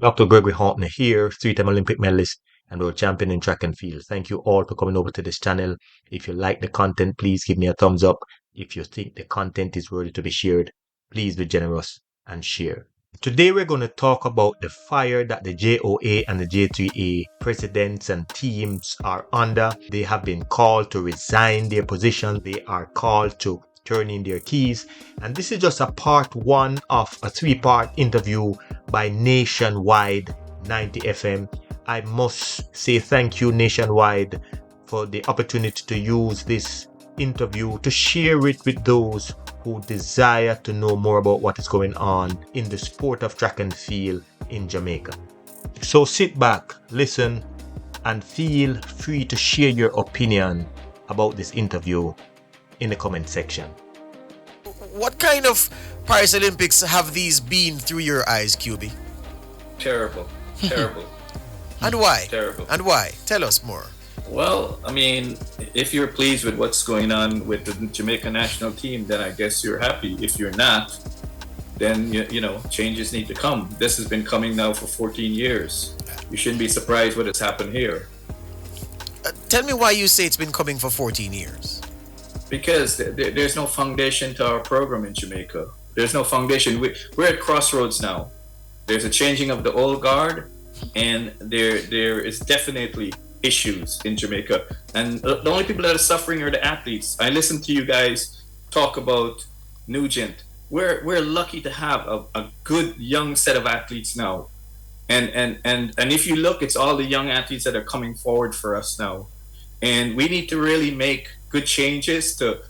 Dr. Gregory Hortner here, three-time Olympic medalist and world champion in track and field. Thank you all for coming over to this channel. If you like the content, please give me a thumbs up. If you think the content is worthy to be shared, please be generous and share. Today we're going to talk about the fire that the JOA and the JAAA presidents and teams are under. They have been called to resign their positions. They are called to turn in their keys. And this is just a part one of a three-part interview by Nationwide 90 FM. I must say thank you, Nationwide, for the opportunity to use this interview to share it with those who desire to know more about what is going on in the sport of track and field in Jamaica. So sit back, listen, and feel free to share your opinion about this interview in the comment section. What kind of Paris Olympics have these been through your eyes, QB? Terrible. Terrible. And why? Terrible. And why? Tell us more. Well, I mean, if you're pleased with what's going on with the Jamaica national team, then I guess you're happy. If you're not, then, you know, changes need to come. This has been coming now for 14 years. You shouldn't be surprised what has happened here. Tell me why you say it's been coming for 14 years. Because there's no foundation to our program in Jamaica. There's no foundation. We're at crossroads now. There's a changing of the old guard, and there is definitely issues in Jamaica. And the only people that are suffering are the athletes. I listened to you guys talk about Nugent. We're lucky to have a good young set of athletes now. And if you look, it's all the young athletes that are coming forward for us now. And we need to really make good changes to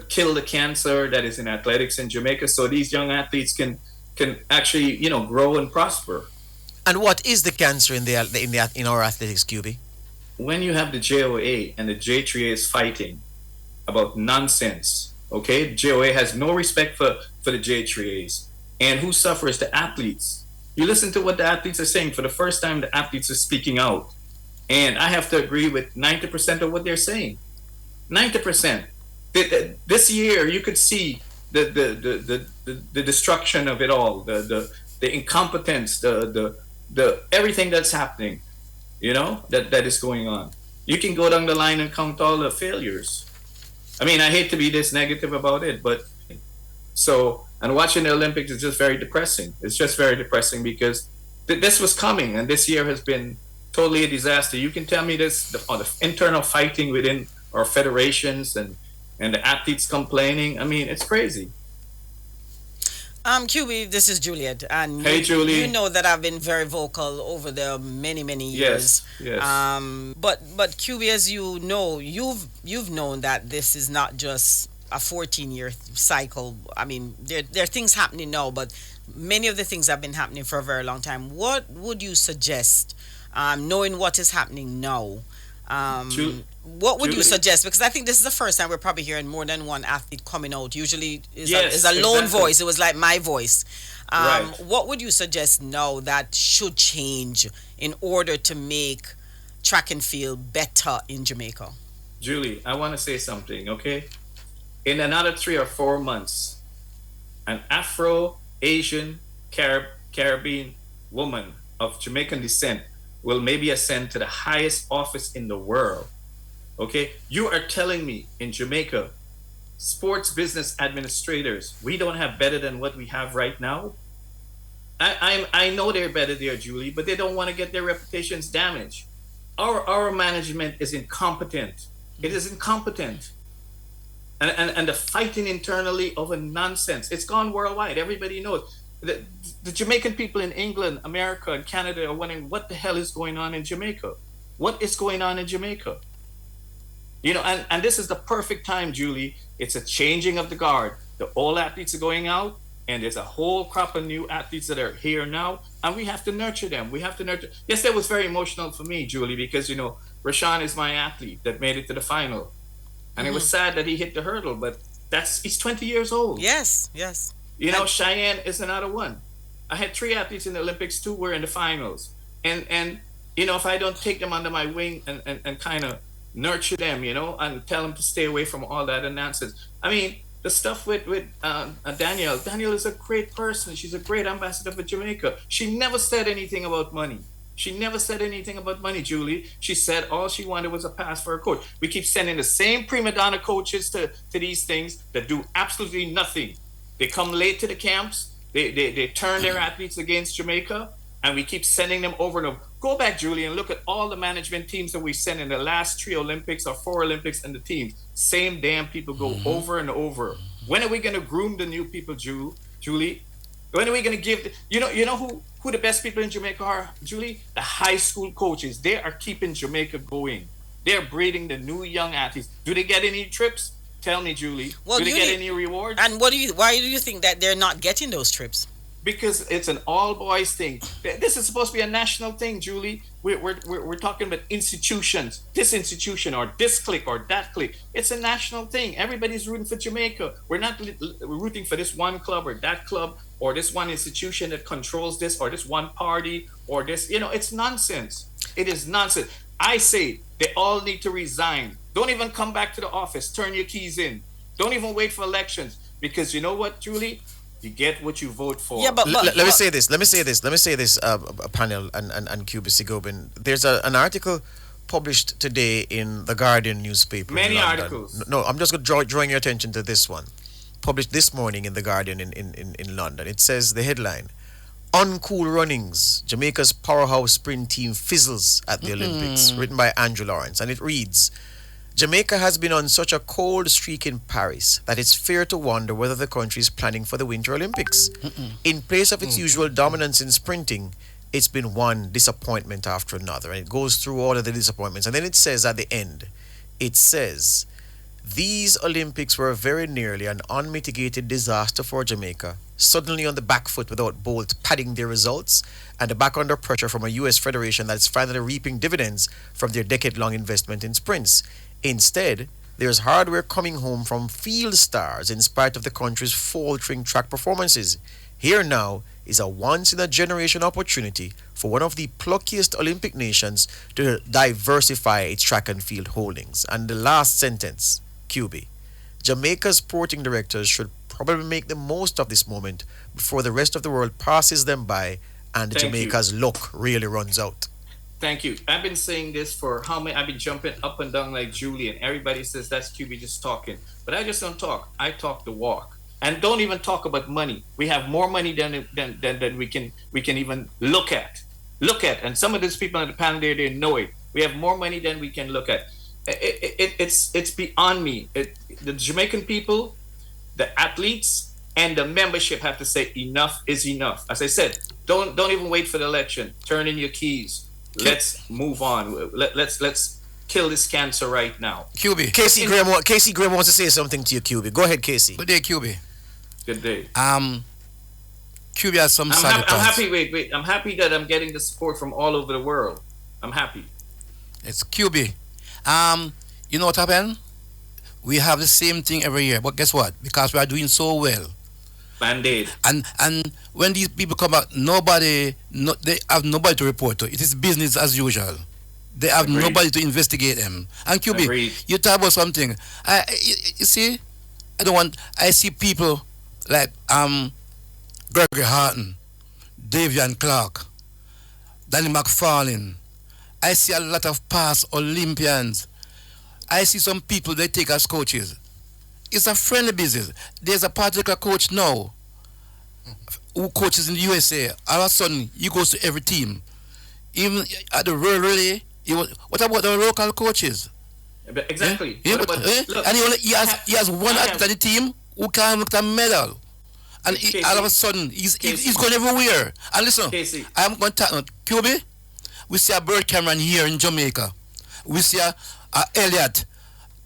kill the cancer that is in athletics in Jamaica, so these young athletes can actually, you know, grow and prosper. And what is the cancer in our athletics, QB? When you have the JOA and the J3A fighting about nonsense, okay? JOA has no respect for the J3As. And who suffers? The athletes. You listen to what the athletes are saying. For the first time, the athletes are speaking out. And I have to agree with 90% of what they're saying. 90%. This year, you could see the destruction of it all, the incompetence, the everything that's happening. You know, that is going on. You can go down the line and count all the failures. I mean, I hate to be this negative about it, but and watching the Olympics is just very depressing. It's just very depressing because this was coming, and this year has been totally a disaster. You can tell me this, the internal fighting within our federations and the athletes complaining. I mean, it's crazy. QB, this is Juliet, and Hey, Julie. you know that I've been very vocal over the many years. Yes. But QB, as you know, you've known that this is not just a 14-year cycle. I mean, there are things happening now, but many of the things have been happening for a very long time. What would you suggest, knowing what is happening now? What would you suggest? Because I think this is the first time we're probably hearing more than one athlete coming out. Usually is a lone voice. It was like my voice. Right. What would you suggest now that should change in order to make track and field better in Jamaica? Julie, I want to say something, okay? In another 3 or 4 months, an Afro-Asian Caribbean woman of Jamaican descent will maybe ascend to the highest office in the world. Okay? You are telling me in Jamaica, sports business administrators, we don't have better than what we have right now? I know they're better there, Julie, but they don't want to get their reputations damaged. Our management is incompetent. It is incompetent. And the fighting internally over nonsense. It's gone worldwide. Everybody knows. The Jamaican people in England, America, and Canada are wondering what the hell is going on in Jamaica. What is going on in Jamaica? You know, and this is the perfect time, Julie. It's a changing of the guard. The old athletes are going out, and there's a whole crop of new athletes that are here now, and we have to nurture them. We have to nurture. Yes, that was very emotional for me, Julie, because, you know, Rashawn is my athlete that made it to the final. And it was sad that he hit the hurdle, but he's 20 years old. Yes. You know, Cheyenne is another one. I had 3 athletes in the Olympics, 2 were in the finals. And you know, if I don't take them under my wing and kind of nurture them, you know, and tell them to stay away from all that nonsense. I mean, The stuff with Danielle. Danielle is a great person. She's a great ambassador for Jamaica. She never said anything about money. She never said anything about money, Julie. She said all she wanted was a pass for a coach. We keep sending the same prima donna coaches to these things that do absolutely nothing. They come late to the camps. They turn their athletes against Jamaica, and we keep sending them over and over. Go back, Julie, and look at all the management teams that we sent in the last 3 Olympics or 4 Olympics, and the teams. Same damn people go over and over. When are we going to groom the new people, Julie? When are we going to give? You know who the best people in Jamaica are, Julie? The high school coaches. They are keeping Jamaica going. They're breeding the new young athletes. Do they get any trips? Tell me, Julie. Well, Do they you get need, any rewards? and what do you? Why do you think that they're not getting those trips? Because it's an all boys thing. This is supposed to be a national thing, Julie. We're talking about institutions, this institution or this clique or that clique. It's a national thing. Everybody's rooting for Jamaica. We're not rooting for this one club or that club or this one institution that controls this or this one party or this. It's nonsense. It is nonsense. I say they all need to resign. Don't even come back to the office. Turn your keys in. Don't even wait for elections. Because you know what, Julie? You get what you vote for. Yeah, Let me say this. Panel and QBC Gobin. There's an article published today in the Guardian newspaper. Many in London. articles. No, I'm just drawing your attention to this one. Published this morning in the Guardian in London. It says the headline: Uncool runnings. Jamaica's powerhouse sprint team fizzles at the Olympics. Written by Andrew Lawrence, and it reads: Jamaica has been on such a cold streak in Paris that it's fair to wonder whether the country is planning for the Winter Olympics. In place of its usual dominance in sprinting, it's been one disappointment after another. And it goes through all of the disappointments. And then it says at the end, it says, these Olympics were very nearly an unmitigated disaster for Jamaica, suddenly on the back foot without Bolt padding their results, and back under pressure from a U.S. federation that's finally reaping dividends from their decade-long investment in sprints. Instead, there's hardware coming home from field stars in spite of the country's faltering track performances. Here now is a once-in-a-generation opportunity for one of the pluckiest Olympic nations to diversify its track and field holdings. And the last sentence, QB. Jamaica's sporting directors should probably make the most of this moment before the rest of the world passes them by and Thank Jamaica's luck really runs out. Thank you. I've been saying this for how many? I've been jumping up and down like Julie, and everybody says that's QB just talking. But I just don't talk. I talk the walk, and don't even talk about money. We have more money than we can even look at. And some of these people on the panel there, they know it. We have more money than we can look at. It's beyond me. The Jamaican people, the athletes, and the membership have to say enough is enough. As I said, don't even wait for the election. Turn in your keys. Let's move on. Let's kill this cancer right now. QB. Casey Graham wants to say something to you, QB. Go ahead, Casey. Good day, QB. Good day. QB has some side I'm happy. Wait. I'm happy that I'm getting the support from all over the world. I'm happy. It's QB. You know what happened? We have the same thing every year, but guess what? Because we are doing so well. Band-Aid. And when these people come out, they have nobody to report to. It is business as usual. They have Agreed. nobody to investigate them. And QB, Agreed. you talk about something. You see, I see people like Gregory Harton, Davian Clark, Danny McFarlane. I see a lot of past Olympians. I see some people they take as coaches. It's a friendly business. There's a particular coach now who coaches in the USA. All of a sudden, he goes to every team. Even at the World Relay, what about the local coaches? Exactly. Eh? What about, look, And he has one athlete on the team who can make a medal. And Casey, all of a sudden, he's Casey. going everywhere. And listen, Casey. I'm going to talk QB. We see a Bird Cameron here in Jamaica. We see a Elliott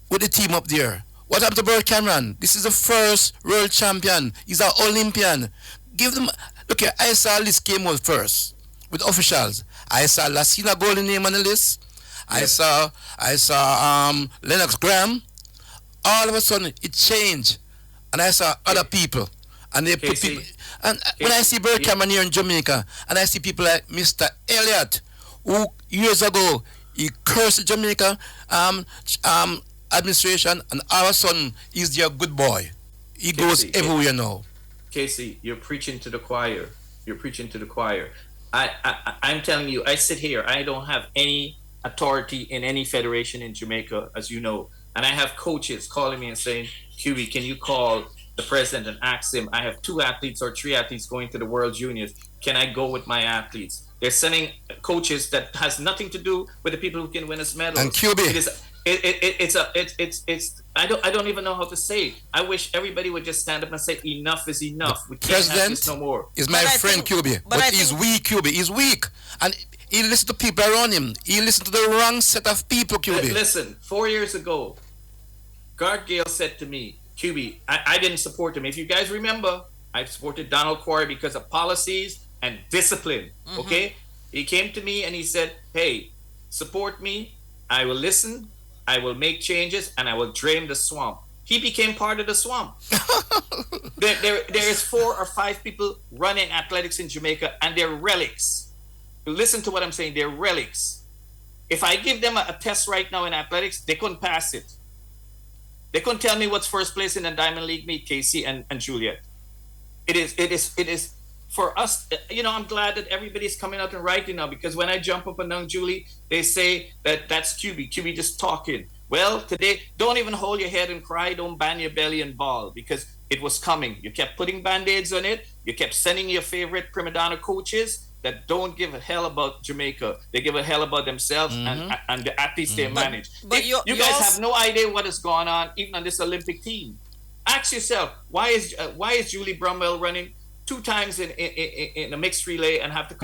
with the team up there. What happened to Bird Cameron? This is the first world champion. He's an Olympian. Give them. Look here, I saw a list came out first with officials. I saw Lassina Golden name on the list. Yes. I saw Lennox Graham. All of a sudden it changed, and I saw other people, and they put Casey. people. And when I see Bird Cameron here in Jamaica, and I see people like Mr. Elliott, who years ago he cursed the Jamaica administration, and all of a sudden he's their good boy. He goes Casey, everywhere now. Casey, you're preaching to the choir. You're preaching to the choir. I'm telling you, I sit here. I don't have any authority in any federation in Jamaica, as you know, and I have coaches calling me and saying, "QB, can you call the president and ask him? I have 2 athletes or 3 athletes going to the World Juniors. Can I go with my athletes?" They're sending coaches that has nothing to do with the people who can win us medals. And QB. It's I don't even know how to say it. I wish everybody would just stand up and say enough is enough. We can't have this no more. Is my friend QB, but he's weak. QB, he's weak, and he listen to people around him. He listen to the wrong set of people. QB. Listen, 4 years ago, Garth Gale said to me, QB, I didn't support him. If you guys remember, I supported Donald Quarry because of policies and discipline. Mm-hmm. Okay, he came to me and he said, "Hey, support me. I will listen. I will make changes, and I will drain the swamp." He became part of the swamp. there is 4 or 5 people running athletics in Jamaica, and they're relics. Listen to what I'm saying. They're relics. If I give them a test right now in athletics, they couldn't pass it. They couldn't tell me what's first place in the Diamond League meet, Casey and Juliet. It is for us. You know, I'm glad that everybody's coming out and writing now, because when I jump up and down Julie, they say that that's QB. QB just talking. Well, today, don't even hold your head and cry. Don't bang your belly and bawl, because it was coming. You kept putting band-aids on it. You kept sending your favorite prima donna coaches that don't give a hell about Jamaica. They give a hell about themselves and the athletes they manage. But you guys have no idea what is going on, even on this Olympic team. Ask yourself, why is Julie Brumwell running 2 times in a mixed relay and have to